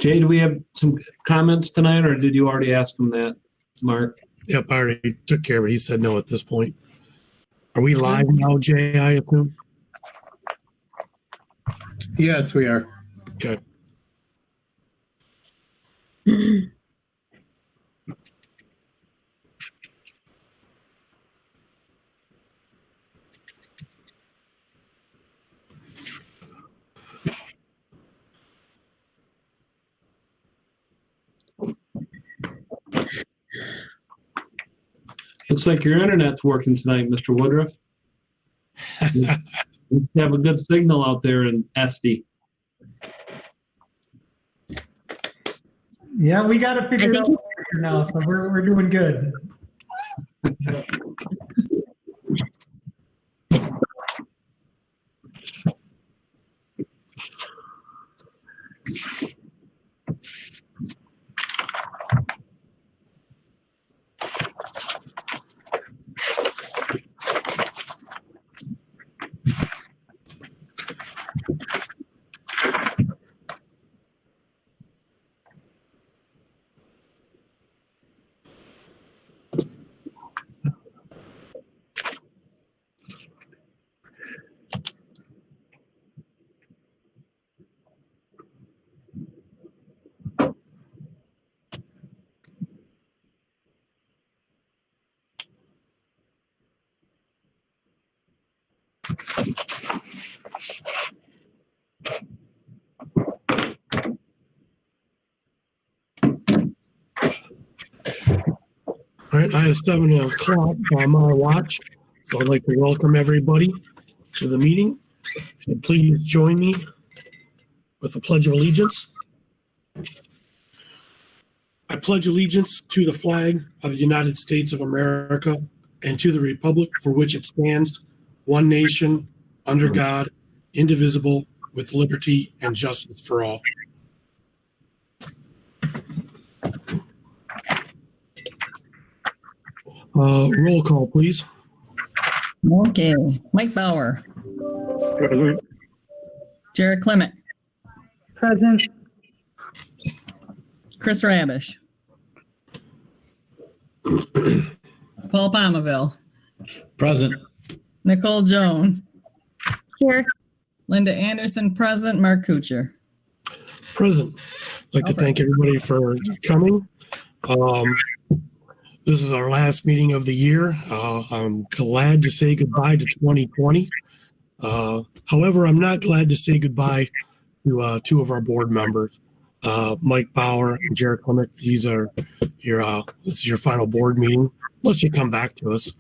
Jay, do we have some comments tonight, or did you already ask him that, Mark? Yep, I already took care of it. He said no at this point. Are we live now, Jay, I assume? Yes, we are. Okay. Looks like your internet's working tonight, Mr. Woodruff. You have a good signal out there in SD. Yeah, we got to figure it out now, so we're doing good. All right, I have 7 o'clock on my watch, so I'd like to welcome everybody to the meeting. If you'd please join me with the Pledge of Allegiance. I pledge allegiance to the flag of the United States of America and to the republic for which it stands, one nation, under God, indivisible, with liberty and justice for all. Roll call, please. Okay. Mike Bauer. Present. Jared Clement. Present. Chris Rabish. Paul Palmaville. Present. Nicole Jones. Here. Linda Anderson, present. Mark Kuchar. Present. I'd like to thank everybody for coming. This is our last meeting of the year. I'm glad to say goodbye to 2020. However, I'm not glad to say goodbye to 2 of our board members, Mike Bauer and Jared Clement. This is your final board meeting, unless you come back to us.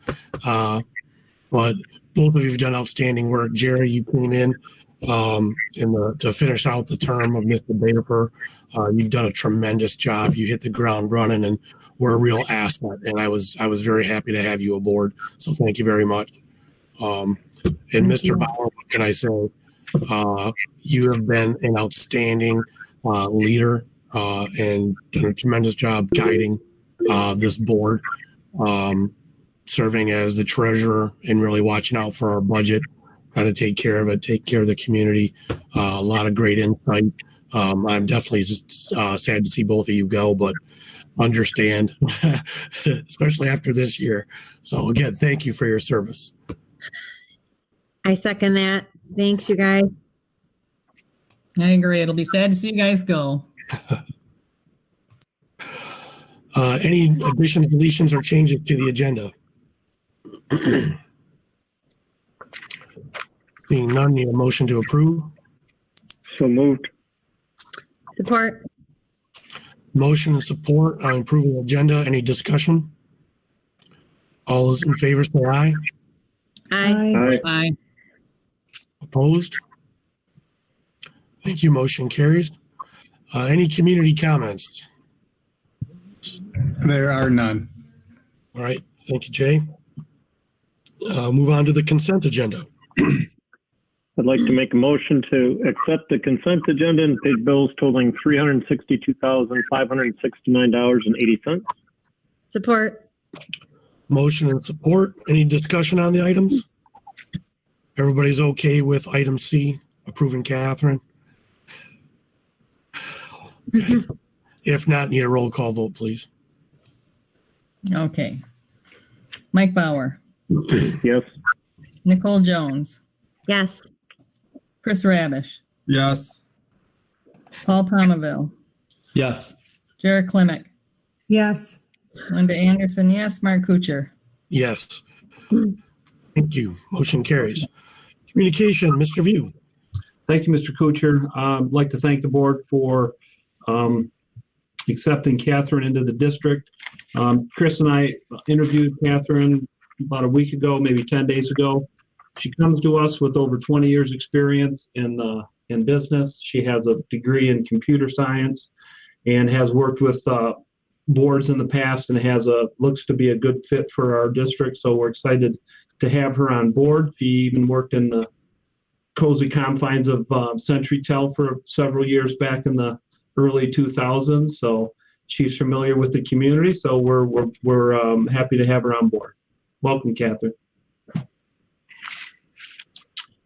But both of you have done outstanding work. Jerry, you came in to finish out the term of Mr. Bader. You've done a tremendous job. You hit the ground running, and we're a real asset. And I was very happy to have you aboard. So thank you very much. And Mr. Bauer, what can I say? You have been an outstanding leader and done a tremendous job guiding this board, serving as the treasurer and really watching out for our budget, trying to take care of it, take care of the community. A lot of great insight. I'm definitely just sad to see both of you go, but understand, especially after this year. So again, thank you for your service. I second that. Thanks, you guys. I agree. It'll be sad to see you guys go. Any additions, deletions, or changes to the agenda? Seeing none, need a motion to approve. So moved. Support. Motion and support on approving the agenda. Any discussion? All those in favor say aye. Aye. Aye. Bye. Opposed? Thank you. Motion carries. Any community comments? There are none. All right. Thank you, Jay. Move on to the consent agenda. I'd like to make a motion to accept the consent agenda and pay bills totaling $362,569.80. Support. Motion and support. Any discussion on the items? Everybody's okay with item C, approving Catherine? If not, need a roll call vote, please. Okay. Mike Bauer, Yes. Nicole Jones, Yes. Chris Rabish, Yes. Paul Palmaville, Yes. Jared Klimick, Yes. Linda Anderson, yes, Mark Kuchar. Yes. Thank you. Motion carries. Communication, Mr. View. Thank you, Mr. Kuchar. I'd like to thank the board for accepting Catherine into the district. Chris and I interviewed Catherine about a week ago, maybe 10 days ago. She comes to us with over 20 years experience in business. She has a degree in computer science and has worked with boards in the past and looks to be a good fit for our district. So we're excited to have her on board. She even worked in the cozy confines of CenturyTel for several years back in the early 2000s. So she's familiar with the community. So we're happy to have her on board. Welcome, Catherine.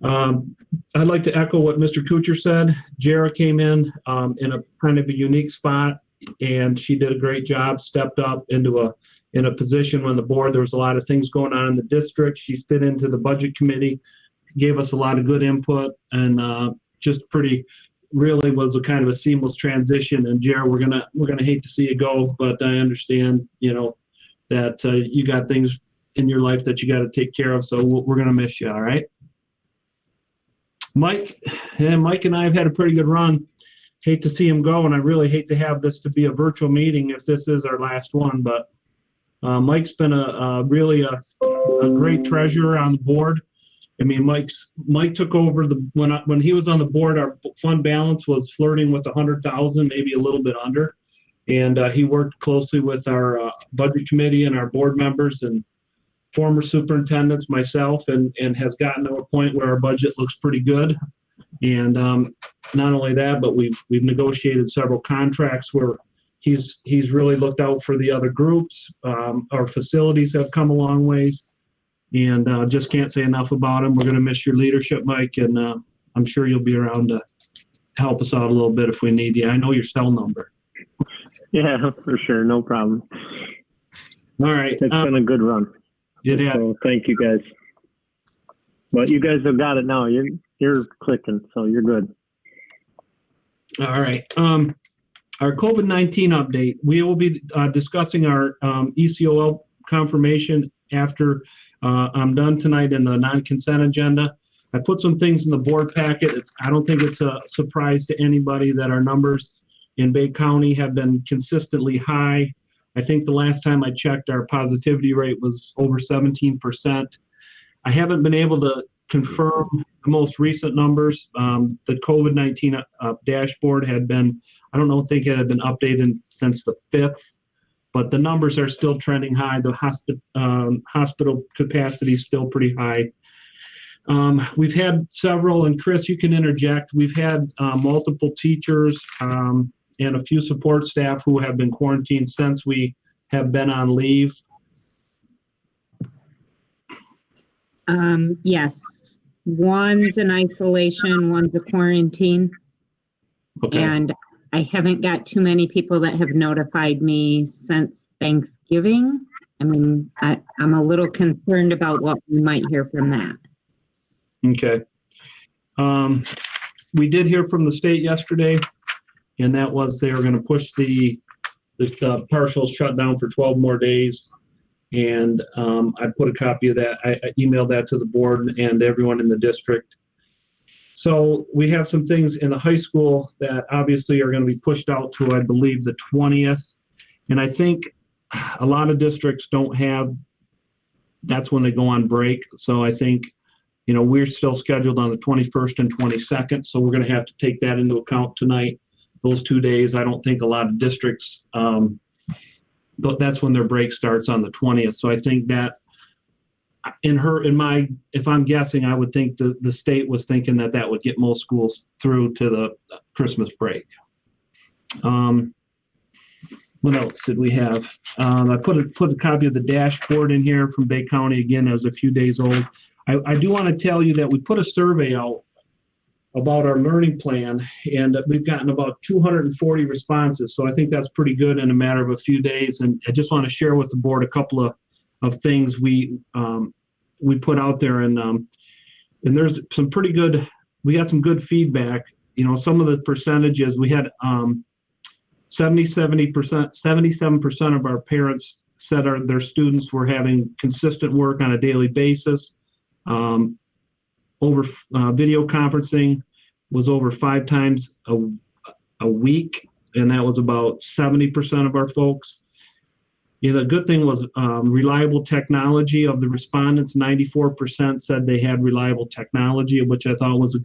I'd like to echo what Mr. Kuchar said. Jara came in a kind of a unique spot, and she did a great job, stepped up in a position when the board, there was a lot of things going on in the district. She's fit into the budget committee, gave us a lot of good input, and just really was a kind of a seamless transition. And Jara, we're gonna hate to see you go, but I understand, that you got things in your life that you got to take care of. So we're gonna miss you. All right. Mike and I have had a pretty good run. Hate to see him go, and I really hate to have this to be a virtual meeting if this is our last one. But Mike's been really a great treasurer on the board. I mean, Mike took over when he was on the board. Our fund balance was flirting with 100,000, maybe a little bit under, and he worked closely with our budget committee and our board members and former superintendents, myself, and has gotten to a point where our budget looks pretty good. And not only that, but we've negotiated several contracts where he's really looked out for the other groups. Our facilities have come a long ways, and just can't say enough about him. We're going to miss your leadership, Mike, and I'm sure you'll be around to help us out a little bit if we need you. I know your cell number. Yeah, for sure. No problem. All right. It's been a good run. So thank you guys. But you guys have got it now. You're clicking, so you're good. All right. Our COVID-19 update. We will be discussing our ECOL confirmation after I'm done tonight in the non-consent agenda. I put some things in the board packet. I don't think it's a surprise to anybody that our numbers in Bay County have been consistently high. I think the last time I checked, our positivity rate was over 17%. I haven't been able to confirm the most recent numbers. The COVID-19 dashboard had been, I don't think it had been updated since the 5th, but the numbers are still trending high. The hospital capacity is still pretty high. We've had several, and Chris, you can interject. We've had multiple teachers and a few support staff who have been quarantined since we have been on leave. Yes. One's in isolation, one's a quarantine. Okay. And I haven't got too many people that have notified me since Thanksgiving. I mean, I'm a little concerned about what we might hear from that. Okay. We did hear from the state yesterday, and that was they were going to push the partial shutdown for 12 more days. And I put a copy of that. I emailed that to the board and everyone in the district. So we have some things in the high school that obviously are going to be pushed out to, I believe, the 20th. And I think a lot of districts don't have, that's when they go on break. So I think, we're still scheduled on the 21st and 22nd. So we're going to have to take that into account tonight. Those 2 days, I don't think a lot of districts, but that's when their break starts on the 20th. So I think that if I'm guessing, I would think the state was thinking that would get most schools through to the Christmas break. What else did we have? I put a copy of the dashboard in here from Bay County. Again, it was a few days old. I do want to tell you that we put a survey out about our learning plan, and we've gotten about 240 responses. So I think that's pretty good in a matter of a few days. And I just want to share with the board a couple of things we put out there, and there's some pretty good. We got some good feedback. You know, some of the percentages we had 77% of our parents said their students were having consistent work on a daily basis. Over video conferencing was over 5 times a week, and that was about 70% of our folks. Yeah, the good thing was reliable technology. Of the respondents, 94% said they had reliable technology, which I thought was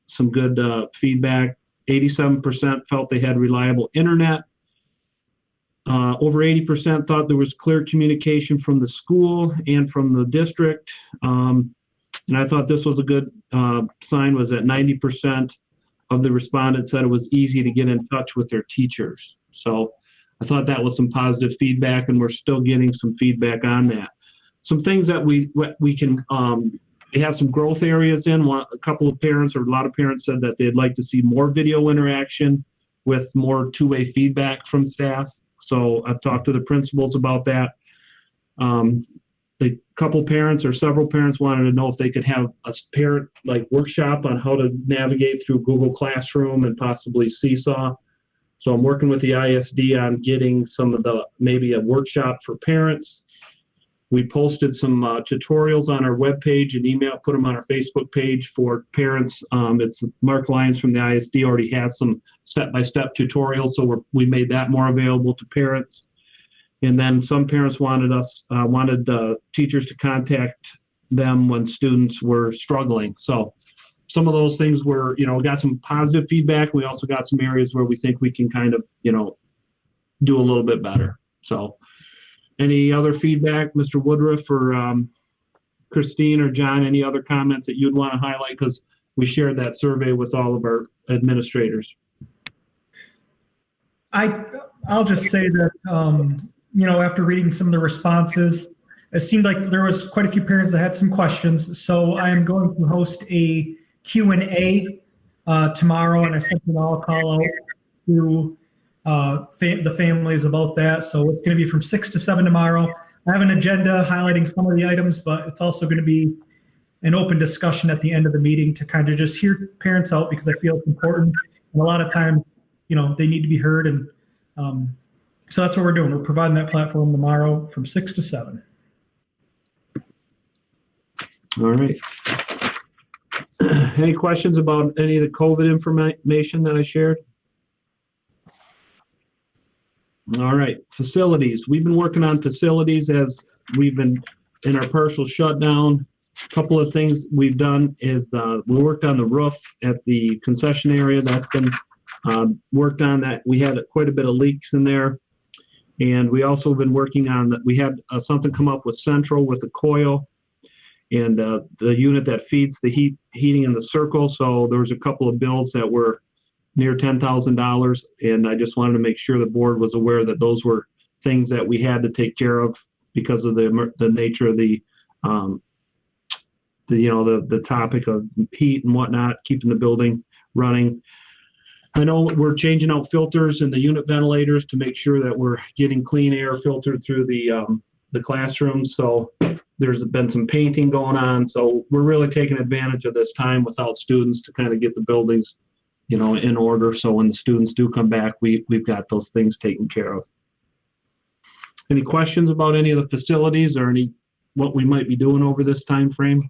some good feedback. 87% felt they had reliable internet. Over 80% thought there was clear communication from the school and from the district. And I thought this was a good sign, was that 90% of the respondents said it was easy to get in touch with their teachers. So I thought that was some positive feedback, and we're still getting some feedback on that. Some things that we can, we have some growth areas in. A couple of parents, or a lot of parents, said that they'd like to see more video interaction with more two-way feedback from staff. So I've talked to the principals about that. The couple parents or several parents wanted to know if they could have a parent workshop on how to navigate through Google Classroom and possibly Seesaw. So I'm working with the ISD on getting maybe a workshop for parents. We posted some tutorials on our webpage and put them on our Facebook page for parents. It's Mark Lyons from the ISD already has some step-by-step tutorials, so we made that more available to parents. And then some parents wanted teachers to contact them when students were struggling. So some of those things were, we got some positive feedback. We also got some areas where we think we can kind of, do a little bit better. So any other feedback, Mr. Woodruff or Christine or John, any other comments that you'd want to highlight? Because we shared that survey with all of our administrators. I'll just say that, after reading some of the responses, it seemed like there was quite a few parents that had some questions. So I am going to host a Q&A tomorrow, and I sent an all call out to the families about that. So it's going to be from 6 to 7 tomorrow. I have an agenda highlighting some of the items, but it's also going to be an open discussion at the end of the meeting to kind of just hear parents out, because I feel it's important. And a lot of times, they need to be heard. And so that's what we're doing. We're providing that platform tomorrow from 6 to 7. All right. Any questions about any of the COVID information that I shared? All right, facilities. We've been working on facilities as we've been in our partial shutdown. A couple of things we've done is we worked on the roof at the concession area. That's been worked on. That we had quite a bit of leaks in there. And we also been working on that. We had something come up with Central with the coil and the unit that feeds the heating in the circle. So there was a couple of bills that were near $10,000, and I just wanted to make sure the board was aware that those were things that we had to take care of because of the nature of the topic of heat and whatnot, keeping the building running. I know we're changing out filters in the unit ventilators to make sure that we're getting clean air filtered through the classrooms. So there's been some painting going on. So we're really taking advantage of this time without students to kind of get the buildings, in order. So when the students do come back, we've got those things taken care of. Any questions about any of the facilities or what we might be doing over this time frame?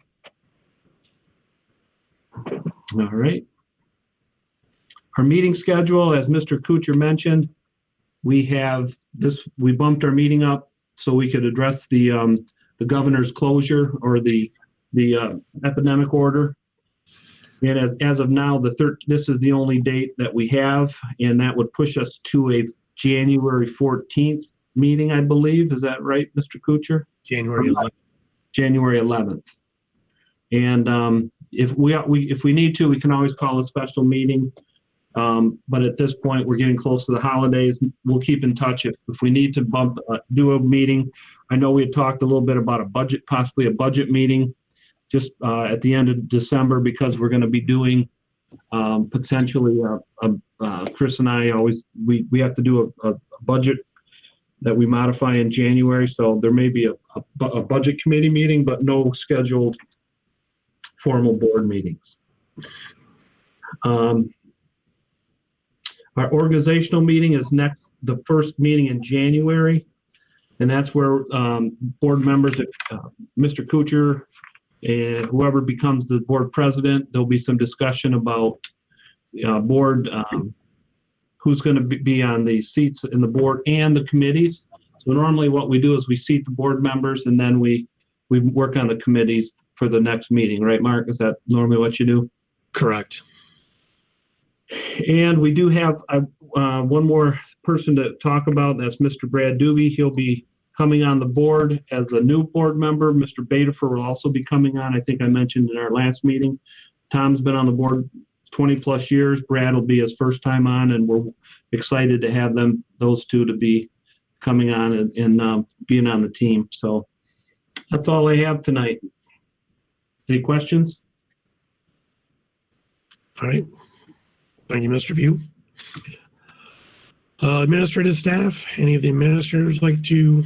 All right. Our meeting schedule, as Mr. Kuchar mentioned, we bumped our meeting up so we could address the governor's closure or the epidemic order. And as of now, this is the only date that we have, and that would push us to a January 14th meeting, I believe. Is that right, Mr. Kuchar? January 11th. January 11th. And if we need to, we can always call a special meeting. But at this point, we're getting close to the holidays. We'll keep in touch if we need to do a meeting. I know we had talked a little bit about possibly a budget meeting just at the end of December, because we're going to be doing potentially, Chris and I always, we have to do a budget that we modify in January. So there may be a budget committee meeting, but no scheduled formal board meetings. Our organizational meeting is the first meeting in January. And that's where board members, Mr. Kuchar and whoever becomes the board president, there'll be some discussion about board, who's going to be on the seats in the board and the committees. So normally what we do is we seat the board members and then we work on the committees for the next meeting, right, Mark? Is that normally what you do? Correct. And we do have one more person to talk about. That's Mr. Brad Doobie. He'll be coming on the board as a new board member. Mr. Betafer will also be coming on. I think I mentioned in our last meeting. Tom's been on the board 20 plus years. Brad will be his first time on, and we're excited to have those two to be coming on and being on the team. So that's all I have tonight. Any questions? All right. Thank you, Mr. View. Administrative staff, any of the administrators like to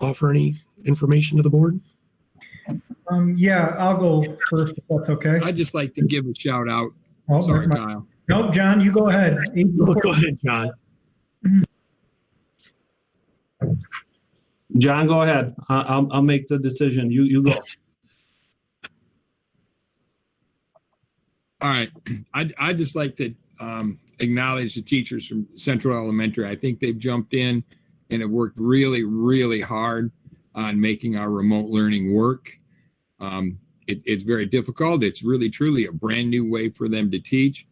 offer any information to the board? Yeah, I'll go first if that's okay. I'd just like to give a shout out. Oh, Sorry, never mind. Kyle. No, John, you go ahead. Go ahead, John. John, go ahead. I'll make the decision. You go. All right. I'd just like to acknowledge the teachers from Central Elementary. I think they've jumped in and have worked really, really hard on making our remote learning work. It's very difficult. It's really, truly a brand new way for them to teach,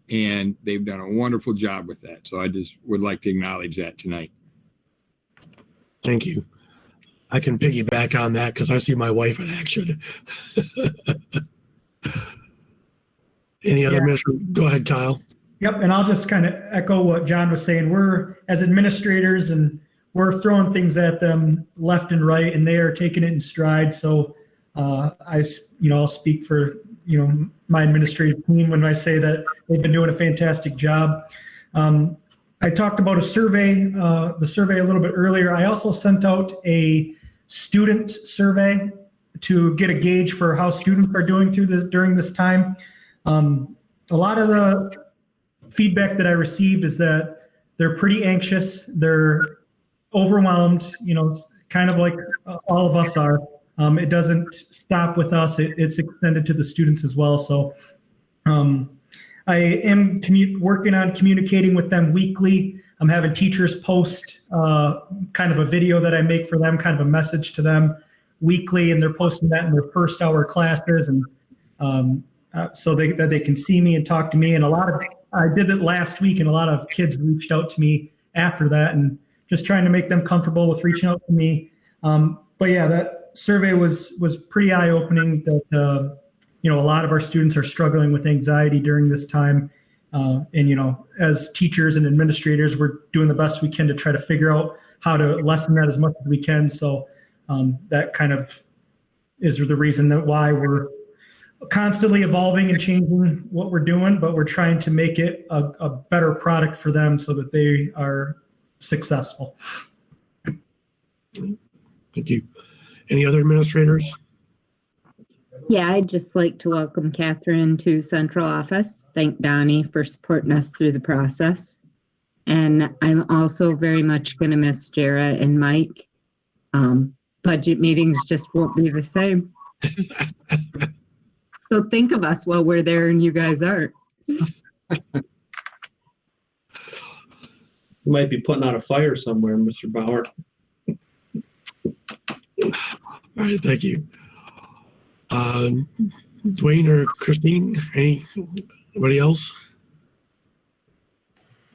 and they've done a wonderful job with that. So I just would like to acknowledge that tonight. Thank you. I can piggyback on that because I see my wife in action. Any other administrators? Go ahead, Kyle. Yep, and I'll just kind of echo what John was saying. We're, as administrators, and we're throwing things at them left and right, and they are taking it in stride. So I'll speak for, my administrative team when I say that they've been doing a fantastic job. I talked about a survey, the survey a little bit earlier. I also sent out a student survey to get a gauge for how students are doing during this time. A lot of the feedback that I received is that they're pretty anxious. They're overwhelmed, kind of like all of us are. It doesn't stop with us. It's extended to the students as well. So I am working on communicating with them weekly. I'm having teachers post kind of a video that I make for them, kind of a message to them weekly, and they're posting that in their first hour classes, and so that they can see me and talk to me. And I did it last week, and a lot of kids reached out to me after that, and just trying to make them comfortable with reaching out to me. But yeah, that survey was pretty eye-opening that, a lot of our students are struggling with anxiety during this time. And, as teachers and administrators, we're doing the best we can to try to figure out how to lessen that as much as we can. So that kind of is the reason that why we're constantly evolving and changing what we're doing, but we're trying to make it a better product for them so that they are successful. Thank you. Any other administrators? Yeah, I'd just like to welcome Catherine to central office. Thank Donnie for supporting us through the process. And I'm also very much going to miss Jara and Mike. Budget meetings just won't be the same. So think of us while we're there and you guys aren't. You might be putting out a fire somewhere, Mr. Bauer. All right, thank you. Dwayne or Christine, anybody else?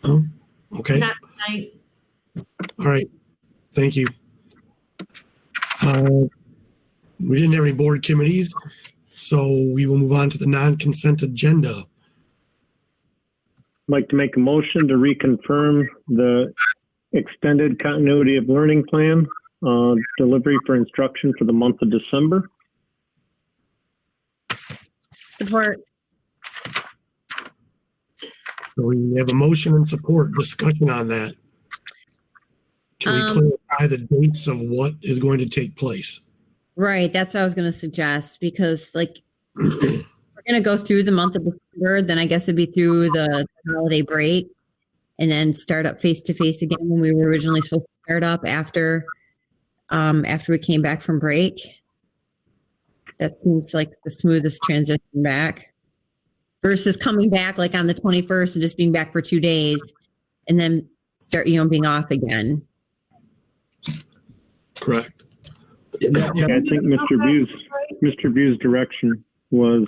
Oh, okay. Not tonight. All right, thank you. We didn't have any board committees, so we will move on to the non-consent agenda. I'd like to make a motion to reconfirm the extended continuity of learning plan delivery for instruction for the month of December. Support. So we have a motion and support discussion on that. Can we clarify the dates of what is going to take place? Right, that's what I was going to suggest, because like we're going to go through the month of December, then I guess it'd be through the holiday break, and then start up face to face again when we were originally supposed to start up after we came back from break. That seems like the smoothest transition back versus coming back like on the 21st and just being back for 2 days and then start, being off again. Correct. Yeah, I think Mr. View's direction was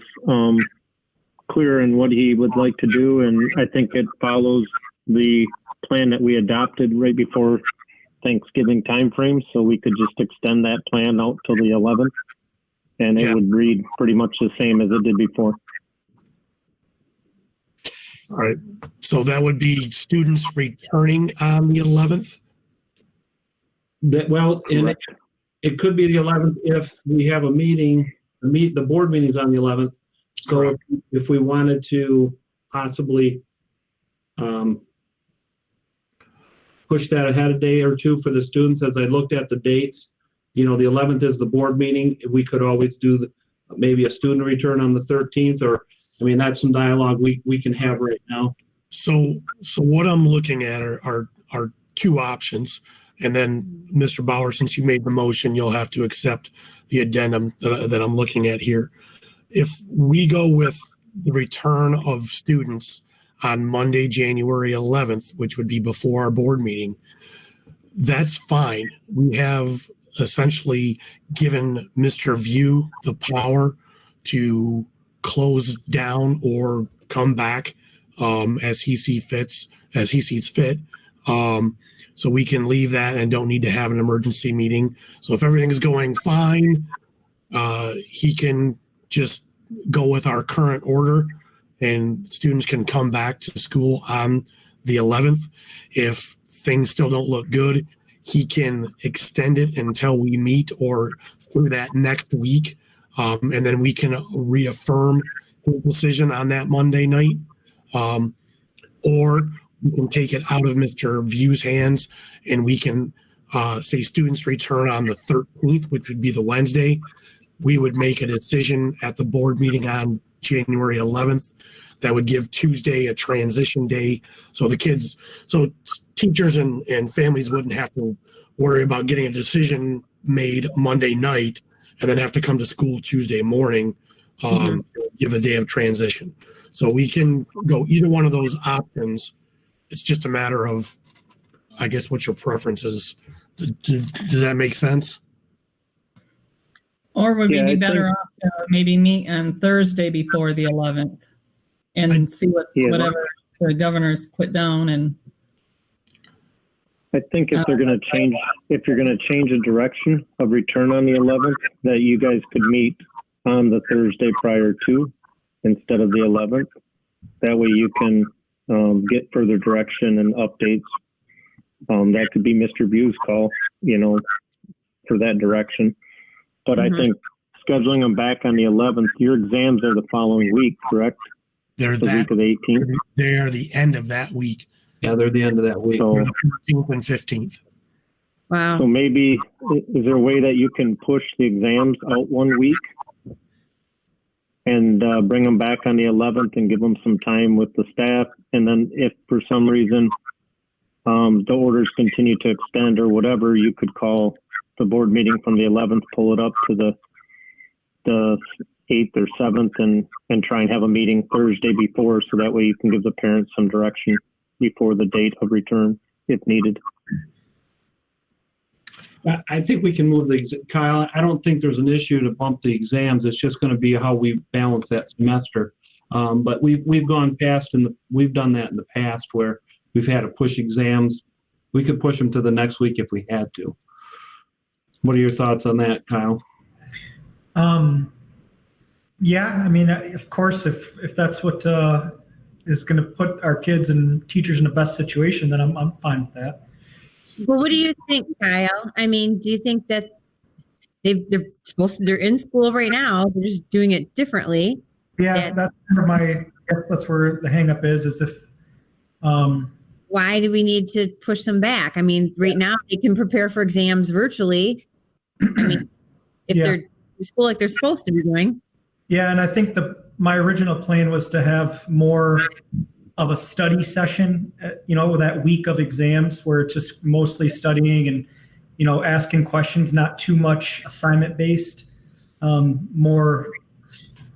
clear in what he would like to do, and I think it follows the plan that we adopted right before Thanksgiving timeframe, so we could just extend that plan out till the 11th, and it would read pretty much the same as it did before. All right. So that would be students returning on the 11th? And it could be the 11th if we have a meeting, the board meeting's on the 11th. So if we wanted to possibly push that ahead a day or two for the students, as I looked at the dates, the 11th is the board meeting. We could always do maybe a student return on the 13th, or, that's some dialogue we can have right now. So what I'm looking at are two options. And then, Mr. Bauer, since you made the motion, you'll have to accept the addendum that I'm looking at here. If we go with the return of students on Monday, January 11th, which would be before our board meeting, that's fine. We have essentially given Mr. View the power to close down or come back as he sees fit. So we can leave that and don't need to have an emergency meeting. So if everything's going fine, he can just go with our current order and students can come back to school on the 11th. If things still don't look good, he can extend it until we meet or through that next week. And then we can reaffirm his decision on that Monday night. Or we can take it out of Mr. View's hands and we can say students return on the 13th, which would be the Wednesday. We would make a decision at the board meeting on January 11th. That would give Tuesday a transition day. So teachers and families wouldn't have to worry about getting a decision made Monday night and then have to come to school Tuesday morning, give a day of transition. So we can go either one of those options. It's just a matter of, I guess, what your preference is. Does that make sense? Or would we be better off to maybe meet on Thursday before the 11th and see whatever the governor's put down? And I think if you're going to change the direction of return on the 11th, that you guys could meet on the Thursday prior to instead of the 11th. That way you can get further direction and updates. That could be Mr. View's call, for that direction. But I think scheduling them back on the 11th, your exams are the following week, correct? They're the week of the 18th. They're the end of that week. Yeah, they're the end of that week. So, the 14th and 15th. Wow. So maybe, is there a way that you can push the exams out 1 week and bring them back on the 11th and give them some time with the staff? And then if for some reason the orders continue to extend or whatever, you could call the board meeting from the 11th, pull it up to the 8th or 7th and try and have a meeting Thursday before, so that way you can give the parents some direction before the date of return if needed. I think we can move Kyle, I don't think there's an issue to bump the exams. It's just going to be how we balance that semester. But we've gone past we've done that in the past where we've had to push exams. We could push them to the next week if we had to. What are your thoughts on that, Kyle? Yeah, of course, if that's what is going to put our kids and teachers in the best situation, then I'm fine with that. Well, what do you think, Kyle? Do you think that they're in school right now, they're just doing it differently? Yeah, that's kind of that's where the hang up is if Why do we need to push them back? I mean, right now they can prepare for exams virtually. I mean, if Yeah. they're in school like they're supposed to be doing. Yeah, and I think my original plan was to have more of a study session, that week of exams where it's just mostly studying and, asking questions, not too much assignment based, more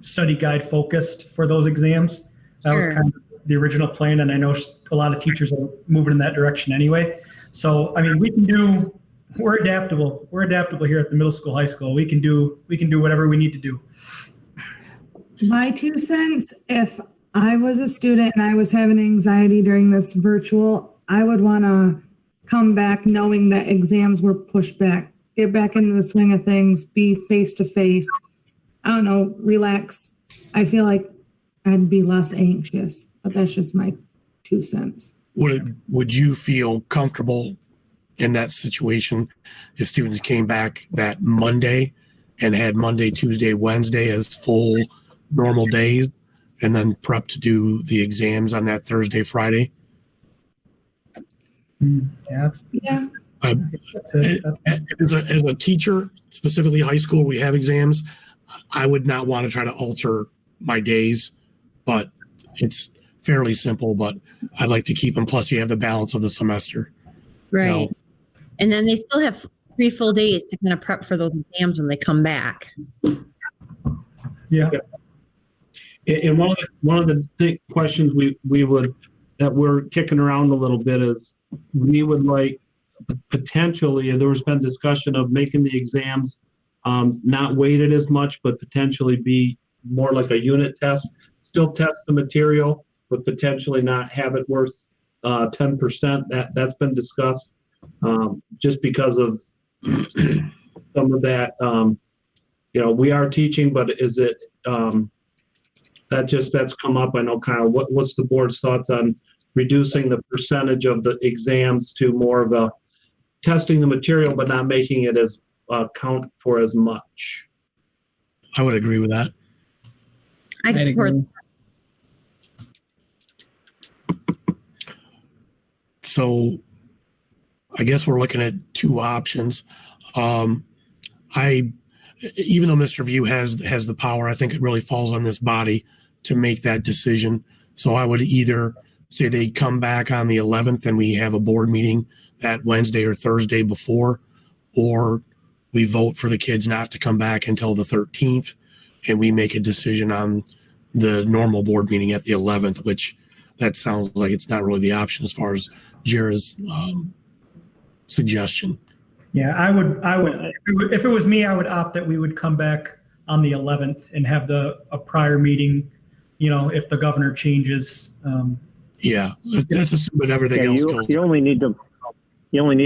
study guide focused for those exams. That was kind of the original plan, and I know a lot of teachers are moving in that direction anyway. So, I mean, we're adaptable. We're adaptable here at the middle school, high school. We can do whatever we need to do. My 2 cents, if I was a student and I was having anxiety during this virtual, I would want to come back knowing that exams were pushed back, get back into the swing of things, be face to face. I don't know, relax. I feel like I'd be less anxious, but that's just my 2 cents. Would you feel comfortable in that situation if students came back that Monday and had Monday, Tuesday, Wednesday as full normal days and then prep to do the exams on that Thursday, Friday? Yeah. As a teacher, specifically high school, we have exams. I would not want to try to alter my days, but it's fairly simple, but I'd like to keep them. Plus you have the balance of the semester. Right. And then they still have 3 full days to kind of prep for those exams when they come back. Yeah. And one of the questions that we're kicking around a little bit is we would like potentially, there has been discussion of making the exams not weighted as much, but potentially be more like a unit test. Still test the material, but potentially not have it worth 10%. That's been discussed just because of some of that. We are teaching, but is it that's come up? I know, Kyle. What's the board's thoughts on reducing the percentage of the exams to more of a testing the material, but not making it as count for as much? I would agree with that. I can support. So I guess we're looking at 2 options. Even though Mr. View has the power, I think it really falls on this body to make that decision. So I would either say they come back on the 11th and we have a board meeting that Wednesday or Thursday before, or we vote for the kids not to come back until the 13th and we make a decision on the normal board meeting at the 11th, which that sounds like it's not really the option as far as Jira's suggestion. Yeah, I would, if it was me, I would opt that we would come back on the 11th and have a prior meeting, if the governor changes. Yeah, that's assuming everything else goes. You only need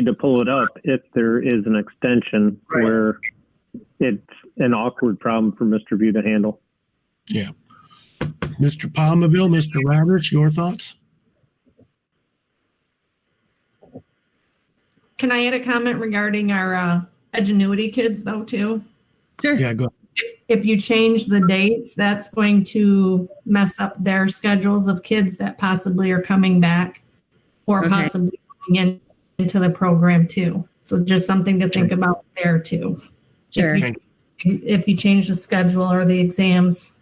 to pull it up if there is an extension where it's an awkward problem for Mr. View to handle. Yeah. Mr. Palmaville, Mr. Roberts, your thoughts? Can I add a comment regarding our Edgenuity kids though too? Sure. Yeah, go ahead. If you change the dates, that's going to mess up their schedules of kids that possibly are coming back or possibly going into the program too. So just something to think about there too. Sure. If you change the schedule or the exams.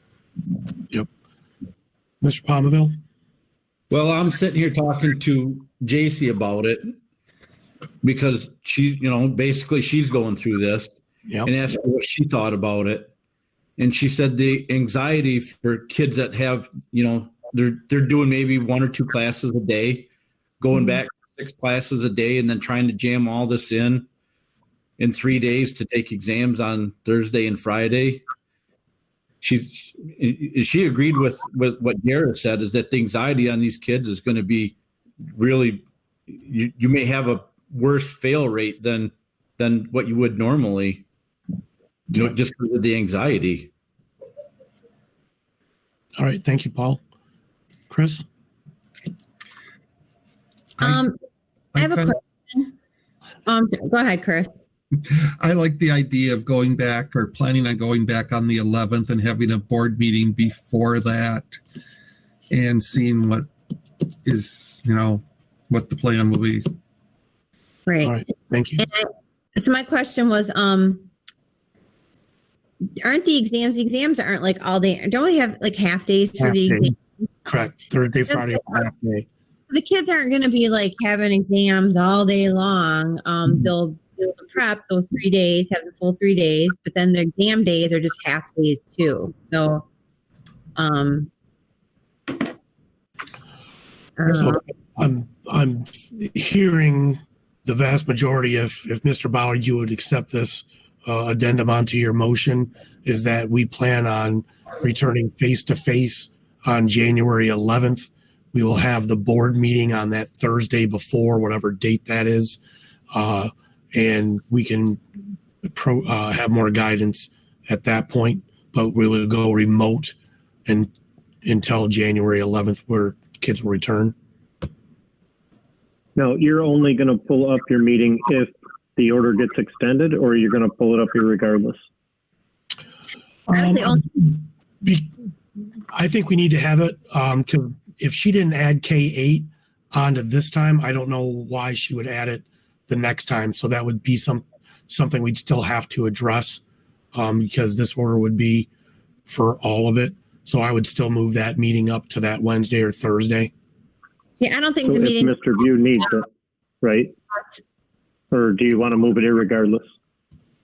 Yep. Mr. Palmaville? Well, I'm sitting here talking to JC about it because she, basically she's going through this and asked her what she thought about it. And she said the anxiety for kids that have, they're doing maybe 1 or 2 classes a day, going back 6 classes a day, and then trying to jam all this in 3 days to take exams on Thursday and Friday. She agreed with what Garrett said, is that the anxiety on these kids is going to be really, you may have a worse fail rate than what you would normally, just because of the anxiety. All right. Thank you, Paul. Chris? I have a question. Go ahead, Chris. I like the idea of going back or planning on going back on the 11th and having a board meeting before that and seeing what is, what the plan will be. Right. All right. Thank you. So my question was, aren't the exams aren't like all day? Don't we have like half days for the Half day. exam? Correct. Thursday, Friday, half day. The kids aren't going to be like having exams all day long. They'll do the prep those 3 days, have the full 3 days, but then their exam days are just half days too. So, So I'm hearing the vast majority, if Mr. Bauer, you would accept this addendum onto your motion, is that we plan on returning face to face on January 11th. We will have the board meeting on that Thursday before, whatever date that is, and we can have more guidance at that point. But we will go remote until January 11th, where kids will return. No, you're only going to pull up your meeting if the order gets extended, or you're going to pull it up regardless. I think we need to have it because if she didn't add K8 onto this time, I don't know why she would add it the next time. So that would be something we'd still have to address because this order would be for all of it. So I would still move that meeting up to that Wednesday or Thursday. yeah, I don't think So the meeting. if Mr. View needs it, right? Or do you want to move it irregardless?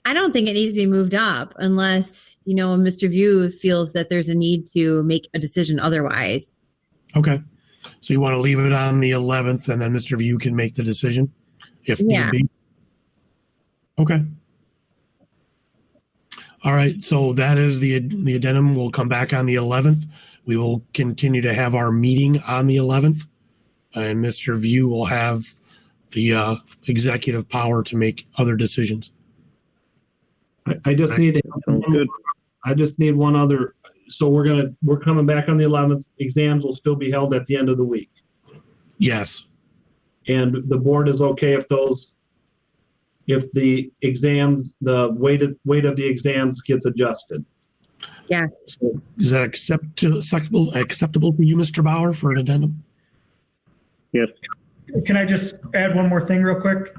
I don't think it needs to be moved up unless, Mr. View feels that there's a need to make a decision otherwise. Okay. So you want to leave it on the 11th and then Mr. View can make the decision if need be? Okay. All right. So that is the addendum. We'll come back on the 11th. We will continue to have our meeting on the 11th and Mr. View will have the executive power to make other decisions. I just need one other. So we're coming back on the 11th. Exams will still be held at the end of the week. Yes. And the board is okay if the exams, the weight of the exams gets adjusted. Yeah. So is that acceptable for you, Mr. Bauer, for an addendum? Yes. Can I just add one more thing real quick?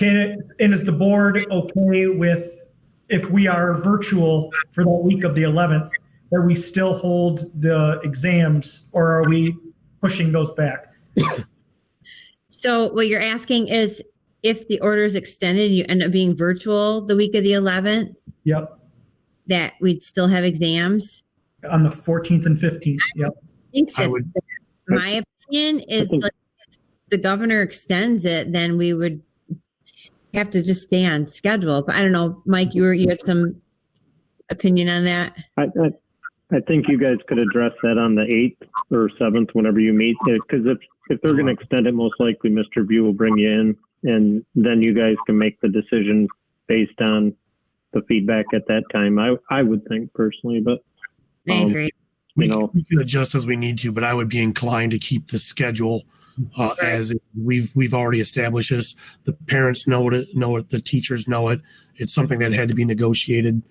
Is the board okay with if we are virtual for that week of the 11th, that we still hold the exams, or are we pushing those back? So what you're asking is if the order is extended, you end up being virtual the week of the 11th, Yep. that we'd still have exams? On the 14th and 15th. Yep. My opinion is like if the governor extends it, then we would have to just stay on schedule. But I don't know, Mike, you had some opinion on that? I think you guys could address that on the 8th or 7th whenever you meet. Because if they're going to extend it, most likely Mr. View will bring you in, and then you guys can make the decision based on the feedback at that time. I would think personally, but I agree. We can adjust as we need to, but I would be inclined to keep the schedule as we've already established this. The parents know it, the teachers know it. It's something that had to be negotiated.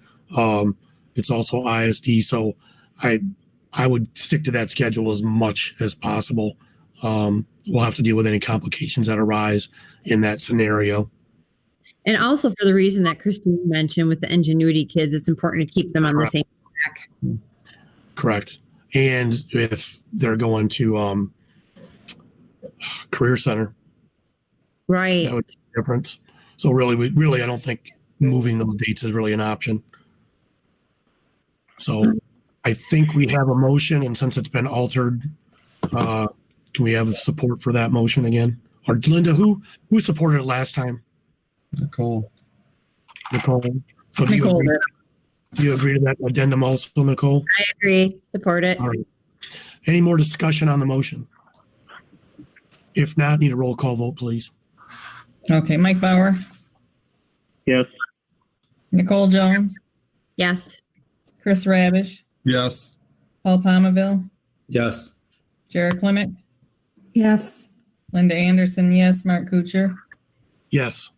It's also ISD, so I would stick to that schedule as much as possible. We'll have to deal with any complications that arise in that scenario. And also for the reason that Christine mentioned with the ingenuity kids, it's important to keep them on the same track. Correct. And if they're going to Career Center, right, that would make a difference. So really, I don't think moving those dates is really an option. So I think we have a motion, and since it's been altered, can we have support for that motion again? Or Linda, who supported it last time? Nicole. So do you agree to that addendum also, Nicole? I agree. Support it. All right. Any more discussion on the motion? If not, need a roll call vote, please. Okay, Mike Bauer, yes. Nicole Jones, Yes. Chris Rabish, Yes. Paul Palmaville, Yes. Jared Clement, Yes. Linda Anderson, yes, Mark Kuchar. Yes.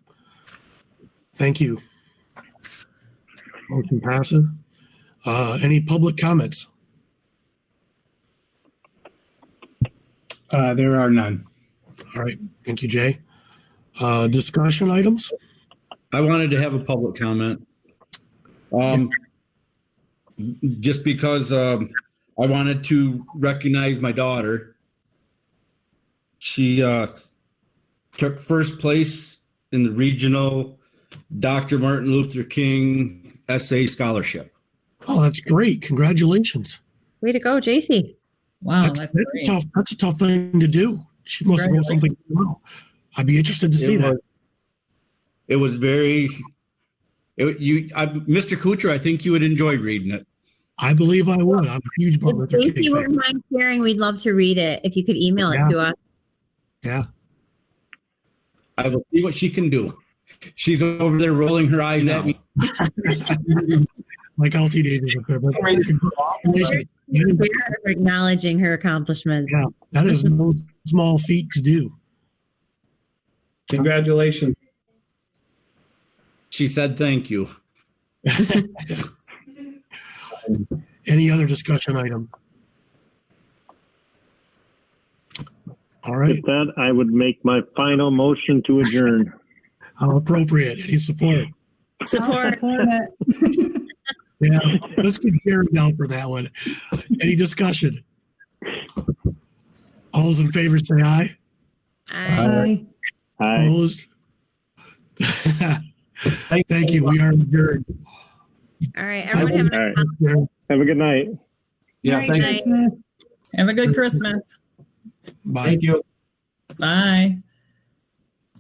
Thank you. Motion passes. Any public comments? There are none. All right. Thank you, Jay. Discussion items? I wanted to have a public comment. Just because I wanted to recognize my daughter. She took first place in the regional Dr. Martin Luther King essay scholarship. Oh, that's great. Congratulations. Way to go, JC. Wow, That's great. That's a tough thing to do. She must have wrote something well. I'd be interested to see that. It was very. Mr. Kuchar, I think you would enjoy reading it. I believe I would. I'm a huge Martin Luther If King you fan. wouldn't mind sharing, we'd love to read it. If you could email it to us. Yeah. I will see what she can do. She's over there rolling her eyes at me. Like all teenagers up there. But congratulations. We're acknowledging her accomplishments. Yeah, that is no small feat to do. Congratulations. She said thank you. Any other discussion items? All right. With that, I would make my final motion to adjourn. How appropriate. Any support? Support. it. Yeah, let's get Jerry down for that one. Any discussion? All those in favor say aye. Aye. Aye. Opposed? Thank you. We are adjourned. All right. Everyone have All right. Have a good night. Yeah, Merry thank you. Christmas. Have a good Christmas. Bye. Thank you. Bye.